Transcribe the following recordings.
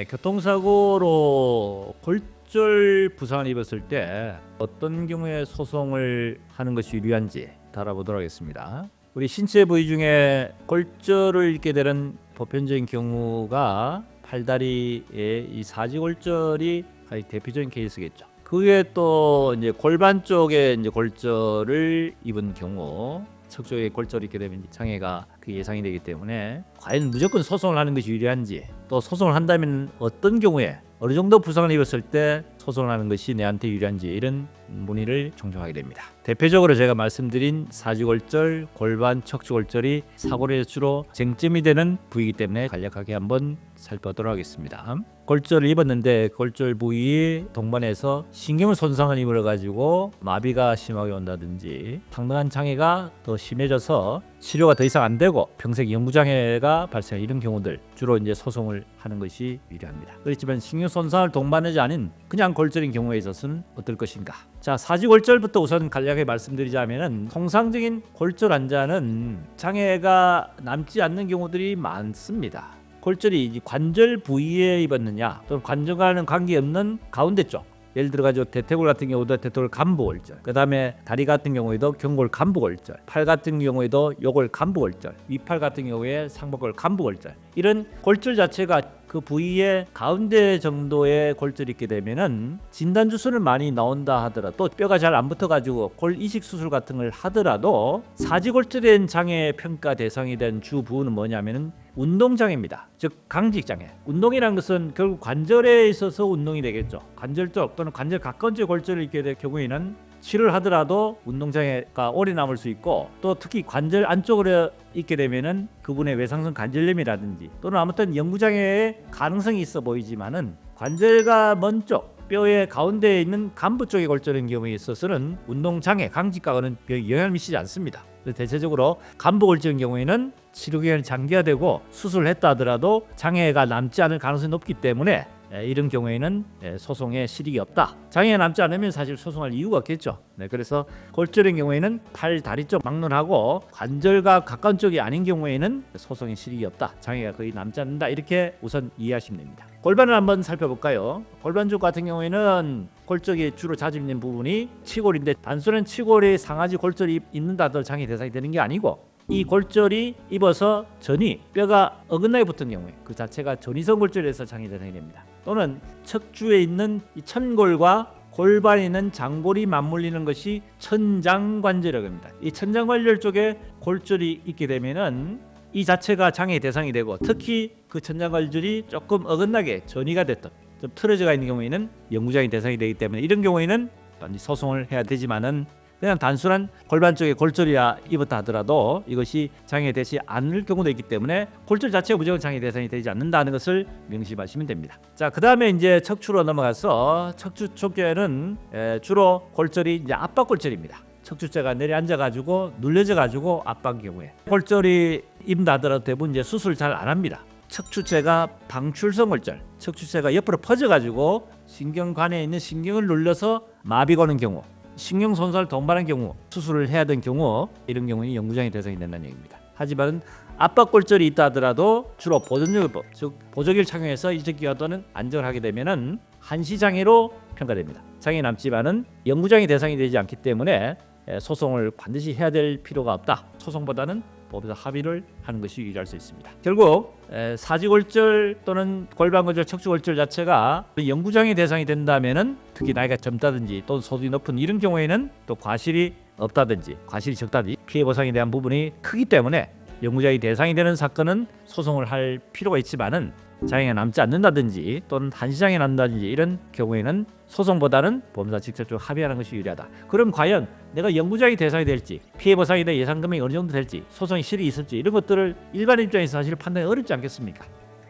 교통사고로 골절 부상을 입었을 때 어떤 경우에 소송을 하는 것이 유리한지 다뤄보도록 하겠습니다. 우리 신체 부위 중에 골절을 입게 되는 보편적인 경우가 팔다리의 이 사지골절이 가장 대표적인 케이스겠죠. 그 외에 또 이제 골반 쪽에 이제 골절을 입은 경우, 척 쪽에 골절이 있게 되면 장애가 그 예상이 되기 때문에 과연 무조건 소송을 하는 것이 유리한지, 또 소송을 한다면 어떤 경우에 어느 정도 부상을 입었을 때 소송을 하는 것이 내한테 유리한지, 이런 문의를 종종 하게 됩니다. 대표적으로 제가 말씀드린 사지골절, 골반 척추골절이 사고로 주로 쟁점이 되는 부위이기 때문에 간략하게 한번 살펴보도록 하겠습니다. 골절을 입었는데 골절 부위 동반해서 신경을 손상을 입어가지고 마비가 심하게 온다든지 상당한 장애가 더 심해져서 치료가 더 이상 안 되고 병색 영구장애가 발생, 이런 경우들 주로 이제 소송을 하는 것이 유리합니다. 그렇지만 신경 손상을 동반하지 않은 그냥 골절인 경우에 있어서는 어떨 것인가? 자, 사지골절부터 우선 간략하게 말씀드리자면은 통상적인 골절 환자는 장애가 남지 않는 경우들이 많습니다. 골절이 관절 부위에 입었느냐, 또는 관절과는 관계없는 가운데 쪽, 예를 들어가지고 대퇴골 같은 경우도 대퇴골 간부골절, 그 다음에 다리 같은 경우에도 경골 간부골절, 팔 같은 경우에도 요골 간부골절, 위팔 같은 경우에 상복골 간부골절, 이런 골절 자체가 그 부위의 가운데 정도의 골절이 있게 되면은 진단 주수는 많이 나온다 하더라도, 또 뼈가 잘 안 붙어가지고 골 이식 수술 같은 걸 하더라도 사지골절된 장애 평가 대상이 된 주 부위는 뭐냐면은 운동장애입니다. 즉 강직장애. 운동이라는 것은 결국 관절에 있어서 운동이 되겠죠. 관절 쪽 또는 관절 가까운 쪽에 골절을 입게 될 경우에는 치료를 하더라도 운동장애가 오래 남을 수 있고, 또 특히 관절 안쪽으로 있게 되면은 그분의 외상성 관절염이라든지 또는 아무튼 영구장애의 가능성이 있어 보이지만은 관절과 먼 쪽 뼈의 가운데에 있는 간부 쪽에 골절인 경우에 있어서는 운동장애, 강직과는 영향을 미치지 않습니다. 대체적으로 간부 골절인 경우에는 치료 기간이 장기화되고 수술을 했다 하더라도 장애가 남지 않을 가능성이 높기 때문에 이런 경우에는 소송에 실익이 없다. 장애가 남지 않으면 사실 소송할 이유가 없겠죠. 그래서 골절인 경우에는 팔, 다리 쪽 막론하고 관절과 가까운 쪽이 아닌 경우에는 소송에 실익이 없다. 장애가 거의 남지 않는다. 이렇게 우선 이해하시면 됩니다. 골반을 한번 살펴볼까요? 골반 쪽 같은 경우에는 골절이 주로 자주 있는 부분이 치골인데, 단순한 치골에 상하지 골절이 있는다 하더라도 장애 대상이 되는 게 아니고, 이 골절이 입어서 전이 뼈가 어긋나게 붙은 경우에 그 자체가 전이성 골절에서 장애 대상이 됩니다. 또는 척추에 있는 이 천골과 골반에 있는 장골이 맞물리는 것이 천장관절이라고 합니다. 이 천장관절 쪽에 골절이 있게 되면은 이 자체가 장애 대상이 되고, 특히 그 천장관절이 조금 어긋나게 전이가 됐던, 좀 틀어져가 있는 경우에는 영구장애 대상이 되기 때문에 이런 경우에는 소송을 해야 되지만은, 그냥 단순한 골반 쪽에 골절이야 입었다 하더라도 이것이 장애되지 않을 경우도 있기 때문에 골절 자체가 무조건 장애 대상이 되지 않는다는 것을 명심하시면 됩니다. 자, 그 다음에 이제 척추로 넘어가서 척추 쪽에는 주로 골절이 이제 압박골절입니다. 척추체가 내려앉아가지고 눌려져가지고 압박인 경우에 골절이 입는다 하더라도 대부분 이제 수술 잘 안 합니다. 척추체가 방출성 골절, 척추체가 옆으로 퍼져가지고 신경관에 있는 신경을 눌러서 마비 거는 경우, 신경 손상을 동반한 경우 수술을 해야 되는 경우, 이런 경우는 영구장애 대상이 된다는 얘기입니다. 하지만 압박골절이 있다 하더라도 주로 보존요법, 즉 보조기를 착용해서 이식기와 또는 안정을 하게 되면은 한시장애로 평가됩니다. 장애 남지만은 영구장애 대상이 되지 않기 때문에 소송을 반드시 해야 될 필요가 없다. 소송보다는 법에서 합의를 하는 것이 유리할 수 있습니다. 결국 사지골절 또는 골반골절, 척추골절 자체가 영구장애 대상이 된다면은, 특히 나이가 젊다든지 또는 소득이 높은 이런 경우에는 또 과실이 없다든지 과실이 적다든지 피해 보상에 대한 부분이 크기 때문에 영구장애 대상이 되는 사건은 소송을 할 필요가 있지만은, 장애가 남지 않는다든지 또는 한시장애 난다든지 이런 경우에는 소송보다는 보험사 직접적으로 합의하는 것이 유리하다. 그럼 과연 내가 영구장애 대상이 될지, 피해 보상에 대한 예상 금액이 어느 정도 될지, 소송이 실익이 있을지, 이런 것들을 일반 입장에서 사실 판단이 어렵지 않겠습니까?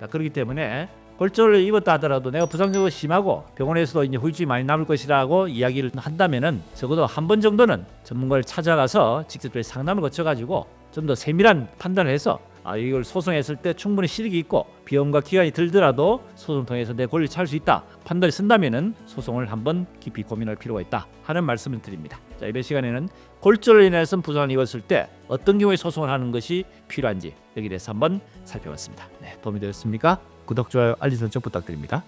그렇기 때문에 골절을 입었다 하더라도 내가 부상적으로 심하고 병원에서도 이제 후유증이 많이 남을 것이라고 이야기를 한다면은 적어도 한 번 정도는 전문가를 찾아가서 직접적으로 상담을 거쳐가지고 좀 더 세밀한 판단을 해서 이걸 소송했을 때 충분히 실익이 있고 비용과 기간이 들더라도 소송 통해서 내 권리를 찾을 수 있다 판단이 쓴다면은 소송을 한번 깊이 고민할 필요가 있다 하는 말씀을 드립니다. 자, 이번 시간에는 골절로 인해서 부상을 입었을 때 어떤 경우에 소송을 하는 것이 필요한지 여기에 대해서 한번 살펴봤습니다. 네, 도움이 되었습니까? 구독, 좋아요, 알림 설정 부탁드립니다.